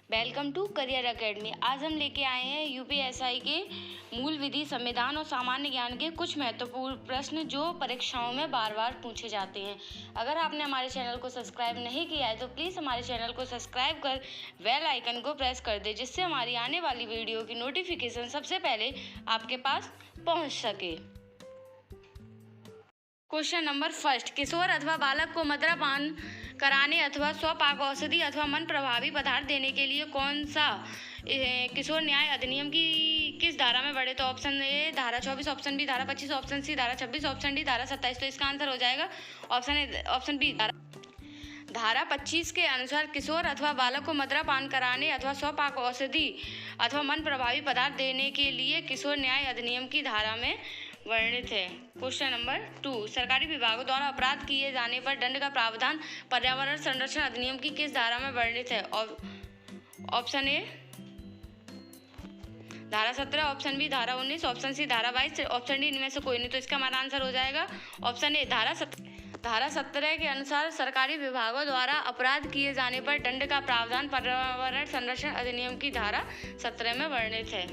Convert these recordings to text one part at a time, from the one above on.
Welcome to career academy. आज हम लेके आए हैं यूपीएससी के मूल विधि, संविधान और सामान्य ज्ञान के कुछ महत्वपूर्ण प्रश्न जो परीक्षाओं में बार बार पूछे जाते हैं। अगर आपने हमारे चैनल को सब्सक्राइब नहीं किया है तो प्लीज़ हमारे चैनल को सब्सक्राइब कर बेल आइकन को प्रेस कर दें, जिससे हमारी आने वाली वीडियो की नोटिफिकेशन सबसे पहले आपके पास पहुँच सके। क्वेश्चन नंबर फर्स्ट, किशोर अथवा बालक को मद्यपान कराने अथवा स्वपाक औषधि अथवा मन प्रभावी पदार्थ देने के लिए कौन सा किशोर न्याय अधिनियम की किस धारा में बढ़े? तो ऑप्शन ए धारा 24, ऑप्शन बी धारा 25, ऑप्शन सी धारा 26, ऑप्शन डी धारा 27। तो इसका आंसर हो जाएगा ऑप्शन बी धारा 25 के अनुसार किशोर अथवा बालक को मद्यपान कराने अथवा स्वपाक औषधि अथवा मन प्रभावी पदार्थ देने के लिए किशोर न्याय अधिनियम की धारा में वर्णित है। क्वेश्चन नंबर 2, सरकारी विभागों द्वारा अपराध किए जाने पर दंड का प्रावधान पर्यावरण संरक्षण अधिनियम की किस धारा में वर्णित है? ऑप्शन ए धारा 17, ऑप्शन बी धारा 19, ऑप्शन सी धारा 22, ऑप्शन डी इनमें से कोई नहीं। तो इसका हमारा आंसर हो जाएगा ऑप्शन ए धारा 17 के अनुसार सरकारी विभागों द्वारा अपराध किए जाने पर दंड का प्रावधान पर्यावरण संरक्षण अधिनियम की धारा 17 में वर्णित है।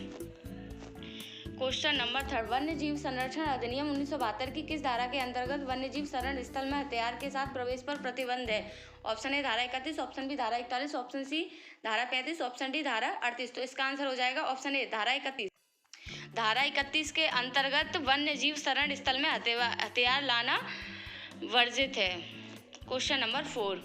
क्वेश्चन नंबर 3, वन्य जीव संरक्षण अधिनियम 1972 की किस धारा के अंतर्गत वन्य जीव शरण स्थल में हथियार के साथ प्रवेश पर प्रतिबंध है? ऑप्शन ए धारा 31, ऑप्शन बी धारा 41, ऑप्शन सी धारा 35, ऑप्शन डी धारा 38। तो इसका आंसर हो जाएगा ऑप्शन ए धारा 31। धारा 31 के अंतर्गत वन्य जीव शरण स्थल में हथियार लाना वर्जित है। क्वेश्चन नंबर 4,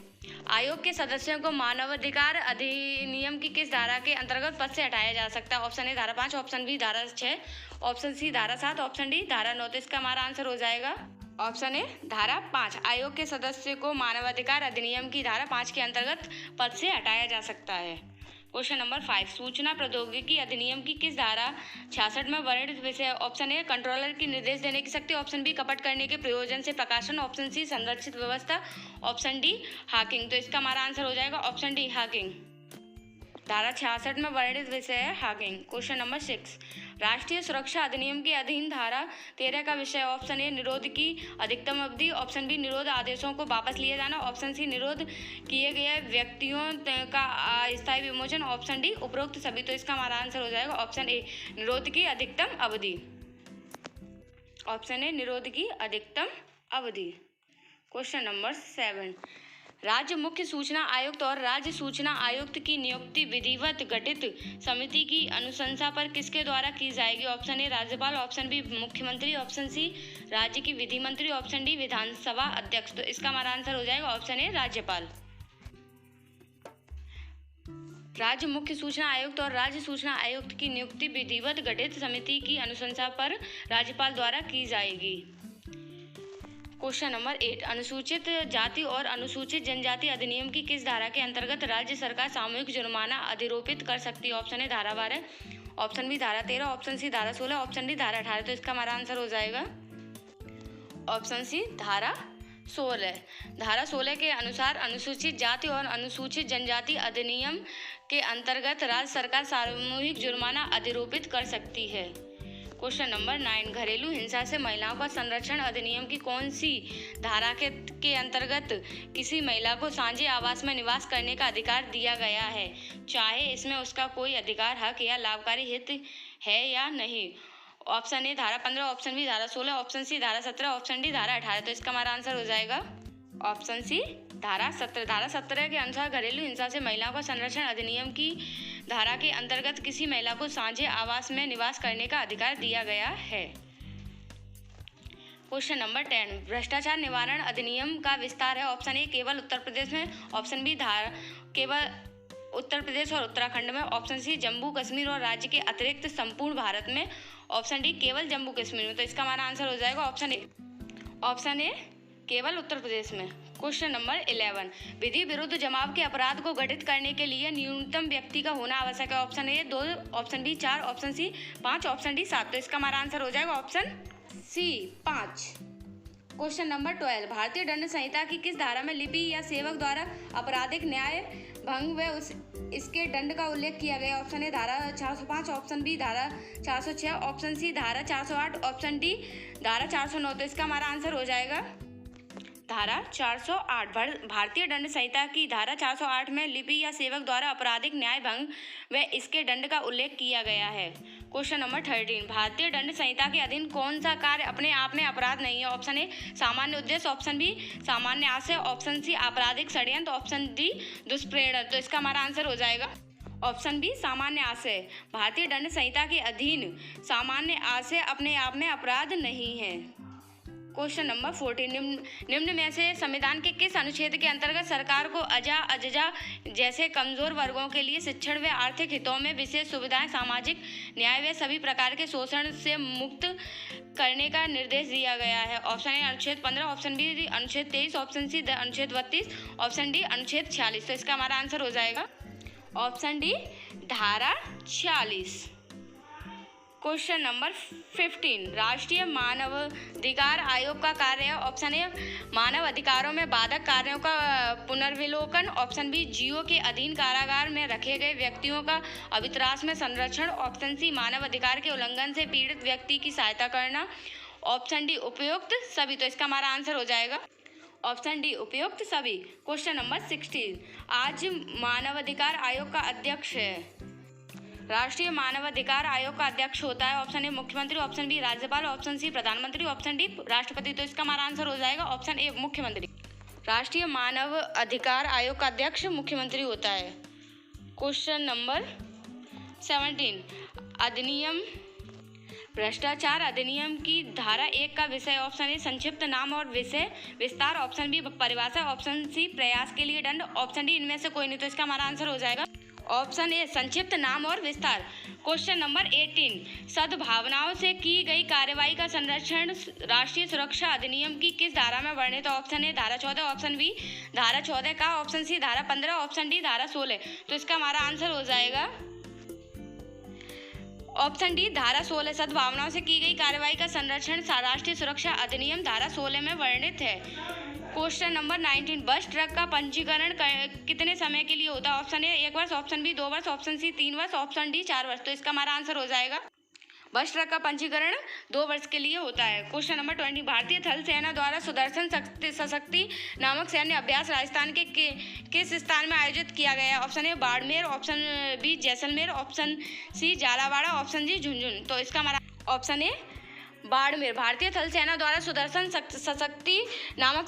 आयोग के सदस्यों को मानवाधिकार अधिनियम की किस धारा के अंतर्गत पद से हटाया जा सकता है? ऑप्शन ए धारा 5, ऑप्शन बी धारा 6, ऑप्शन सी धारा 7, ऑप्शन डी धारा 9। तो इसका हमारा आंसर हो जाएगा ऑप्शन ए धारा 5। आयोग के सदस्य को मानवाधिकार अधिनियम की धारा 5 के अंतर्गत पद से हटाया जा सकता है। क्वेश्चन नंबर 5, सूचना प्रौद्योगिकी अधिनियम की किस धारा 66 में वर्णित विषय? ऑप्शन ए कंट्रोलर की निर्देश देने की शक्ति, ऑप्शन बी कपट करने के प्रयोजन से प्रकाशन, ऑप्शन सी संरक्षित व्यवस्था, ऑप्शन डी हैकिंग। तो इसका हमारा आंसर हो जाएगा ऑप्शन डी हैकिंग। धारा 66 में वर्णित विषय है हैकिंग। क्वेश्चन नंबर 6, राष्ट्रीय सुरक्षा अधिनियम के अधीन धारा 13 का विषय? ऑप्शन ए निरोध की अधिकतम अवधि, ऑप्शन बी निरोध आदेशों को वापस लिए जाना, ऑप्शन सी निरोध किए गए व्यक्तियों का अस्थायी विमोचन, ऑप्शन डी उपरोक्त सभी। तो इसका हमारा आंसर हो जाएगा ऑप्शन ए निरोध की अधिकतम अवधि। ऑप्शन ए निरोध की अधिकतम अवधि। क्वेश्चन नंबर 7, राज्य मुख्य सूचना आयुक्त और राज्य सूचना आयुक्त की नियुक्ति विधिवत गठित समिति की अनुशंसा पर किसके द्वारा की जाएगी? ऑप्शन ए राज्यपाल, ऑप्शन बी मुख्यमंत्री, ऑप्शन सी राज्य की विधि मंत्री, ऑप्शन डी विधानसभा अध्यक्ष। तो इसका हमारा आंसर हो जाएगा ऑप्शन ए राज्यपाल। राज्य मुख्य सूचना आयुक्त और राज्य सूचना आयुक्त की नियुक्ति विधिवत गठित समिति की अनुशंसा पर राज्यपाल द्वारा की जाएगी। क्वेश्चन नंबर 8, अनुसूचित जाति और अनुसूचित जनजाति अधिनियम की किस धारा के अंतर्गत राज्य सरकार सामूहिक जुर्माना अधिरोपित कर सकती है? ऑप्शन ए धारा 12, ऑप्शन बी धारा 13, ऑप्शन सी धारा 16, ऑप्शन डी धारा 18। तो इसका हमारा आंसर हो जाएगा ऑप्शन सी धारा 16। धारा 16 के अनुसार अनुसूचित जाति और अनुसूचित जनजाति अधिनियम के अंतर्गत राज्य सरकार सामूहिक जुर्माना अधिरोपित कर सकती है। क्वेश्चन नंबर 9, घरेलू हिंसा से महिलाओं का संरक्षण अधिनियम की कौन सी धारा के अंतर्गत किसी महिला को साझे आवास में निवास करने का अधिकार दिया गया है, चाहे इसमें उसका कोई अधिकार, हक या लाभकारी हित है या नहीं? ऑप्शन ए धारा 15, ऑप्शन बी धारा 16, ऑप्शन सी धारा 17, ऑप्शन डी धारा 18। तो इसका हमारा आंसर हो जाएगा ऑप्शन सी धारा 17। धारा 17 के अनुसार घरेलू हिंसा से महिलाओं का संरक्षण अधिनियम की धारा के अंतर्गत किसी महिला को साझे आवास में निवास करने का अधिकार दिया गया है। क्वेश्चन नंबर 10, भ्रष्टाचार निवारण अधिनियम का विस्तार है? ऑप्शन ए केवल उत्तर प्रदेश में, ऑप्शन बी केवल उत्तर प्रदेश और उत्तराखंड में, ऑप्शन सी जम्मू कश्मीर और राज्य के अतिरिक्त संपूर्ण भारत में, ऑप्शन डी केवल जम्मू कश्मीर में। तो इसका हमारा आंसर हो जाएगा ऑप्शन ए केवल उत्तर प्रदेश में। क्वेश्चन नंबर 11, विधि विरुद्ध जमाव के अपराध को गठित करने के लिए न्यूनतम व्यक्ति का होना आवश्यक है? Option A 2, option B 4, option C 5, option D 7। तो इसका हमारा आंसर हो जाएगा ऑप्शन सी 5। क्वेश्चन नंबर 12, भारतीय दंड संहिता की किस धारा में लिपि या सेवक द्वारा आपराधिक न्याय भंग व इसके दंड का उल्लेख किया गया? ऑप्शन ए धारा 405, ऑप्शन बी धारा 406, ऑप्शन सी धारा 408, ऑप्शन डी धारा 409। तो इसका हमारा आंसर हो जाएगा धारा 408 भारतीय दंड संहिता की धारा 408 में लिपि या सेवक द्वारा आपराधिक न्याय भंग व इसके दंड का उल्लेख किया गया है। क्वेश्चन नंबर 13 भारतीय दंड संहिता के अधीन कौन सा कार्य अपने आप में अपराध नहीं है? ऑप्शन ए सामान्य उद्देश्य, ऑप्शन बी सामान्य आशय, ऑप्शन सी आपराधिक षड्यंत्र, ऑप्शन डी दुष्प्रेरण। तो इसका हमारा आंसर हो जाएगा ऑप्शन बी सामान्य आशय। भारतीय दंड संहिता के अधीन सामान्य आशय अपने आप में अपराध नहीं है। क्वेश्चन नंबर 14 निम्न में से संविधान के किस अनुच्छेद के अंतर्गत सरकार को अजा अजजा जैसे कमजोर वर्गों के लिए शिक्षण व आर्थिक हितों में विशेष सुविधाएं, सामाजिक न्याय व सभी प्रकार के शोषण से मुक्त करने का निर्देश दिया गया है? ऑप्शन ए अनुच्छेद 15, ऑप्शन बी अनुच्छेद 23, ऑप्शन सी अनुच्छेद 32, ऑप्शन डी अनुच्छेद 46। तो इसका हमारा आंसर हो जाएगा ऑप्शन डी धारा 46। क्वेश्चन नंबर 15 राष्ट्रीय मानवाधिकार आयोग का कार्य है? ऑप्शन ए मानव अधिकारों में बाधक कार्यों का पुनर्विलोकन, ऑप्शन बी जीओ के अधीन कारागार में रखे गए व्यक्तियों का अवित्रास में संरक्षण, ऑप्शन सी मानव अधिकार के उल्लंघन से पीड़ित व्यक्ति की सहायता करना, ऑप्शन डी उपयुक्त सभी। तो इसका हमारा आंसर हो जाएगा ऑप्शन डी उपयुक्त सभी। क्वेश्चन नंबर 16 आज मानवाधिकार आयोग का अध्यक्ष है? राष्ट्रीय मानवाधिकार आयोग का अध्यक्ष होता है ऑप्शन ए मुख्यमंत्री, ऑप्शन बी राज्यपाल, ऑप्शन सी प्रधानमंत्री, ऑप्शन डी राष्ट्रपति। तो इसका हमारा आंसर हो जाएगा ऑप्शन ए मुख्यमंत्री। राष्ट्रीय मानव अधिकार आयोग का अध्यक्ष मुख्यमंत्री होता है। क्वेश्चन नंबर 17 अधिनियम भ्रष्टाचार अधिनियम की धारा 1 का विषय? ऑप्शन ए संक्षिप्त नाम और विषय विस्तार, ऑप्शन बी परिभाषा, ऑप्शन सी प्रयास के लिए दंड, ऑप्शन डी इनमें से कोई नहीं। तो इसका हमारा आंसर हो जाएगा ऑप्शन ए संक्षिप्त नाम और विस्तार। क्वेश्चन नंबर 18 सद्भावनाओं से की गई कार्रवाई का संरक्षण राष्ट्रीय सुरक्षा अधिनियम की किस धारा में वर्णित है? ऑप्शन ए धारा 14, ऑप्शन बी धारा 14 का, ऑप्शन सी धारा 15, ऑप्शन डी धारा 16। तो इसका हमारा आंसर हो जाएगा ऑप्शन डी धारा 16। सद्भावनाओं से की गई कार्रवाई का संरक्षण राष्ट्रीय सुरक्षा अधिनियम धारा 16 में वर्णित है। क्वेश्चन नंबर 19 बस ट्रक का पंजीकरण कितने समय के लिए होता है? ऑप्शन ए 1 वर्ष, ऑप्शन बी 2 वर्ष, ऑप्शन सी 3 वर्ष, ऑप्शन डी 4 वर्ष। तो इसका हमारा आंसर हो जाएगा बस ट्रक का पंजीकरण 2 वर्ष के लिए होता है। क्वेश्चन नंबर 20 भारतीय थल सेना द्वारा सुदर्शन सशक्ति नामक सैन्य अभ्यास राजस्थान के किस स्थान में आयोजित किया गया है? Option A Barmer, option B Jaisalmer, option C Jhalawar, option G Jhunjhunu. तो इसका हमारा ऑप्शन ए बाड़मेर। भारतीय थल सेना द्वारा सुदर्शन सशक्ति नामक